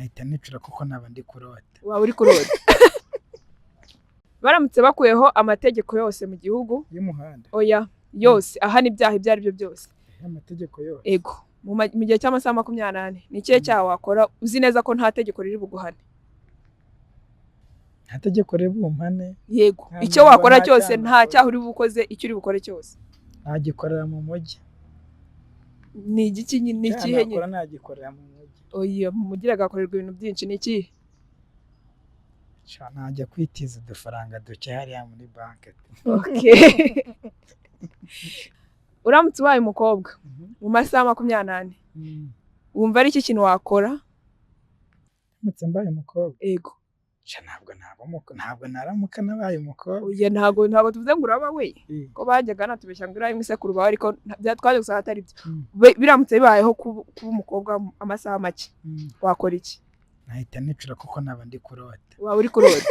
nahita nicura kuko nabandikurota. waba uri kurota. Baramutse bakuyeho amategeko yose mu gihugu y'umuhanda oya yose ahana ibyaha ibyo ari byo byose, amategeko yose ego mu gihe cy'amasaha 28 ni ikihe cyaha wakora uzi neza ko nta tegeko riri buguhane? nta tegeko riri bumpane, Yego icyo wakora cyose nta cyaha uri bukoze, icyo uri bukore cyose nagikorera mu mujyi. ni igiki ni ikihe nyine? nagikorera mu mujyi. Oya mu mujyi agakorerwa ibintu byinshi, ni ikihe? najya kwitiza udufaranga duke hariya muri banki. Okay. Uramutse ubaye umukobwa mu masaha 28 wumva ari iki kintu wakora? Uramutse mbaye umukobwa Ego ntabwo naramuka nabaye umukobwa. oya ntabwo tuvuze ngo uraba we ko bajyaga natubeshya ngo uraye imisekuru bawe, ariko byatwaje gusa atari byo. Biramutse bibayeho kuba umukobwa amasaha make wakora iki? nahita nicura kuko nabandikurota. Waba uri kurota.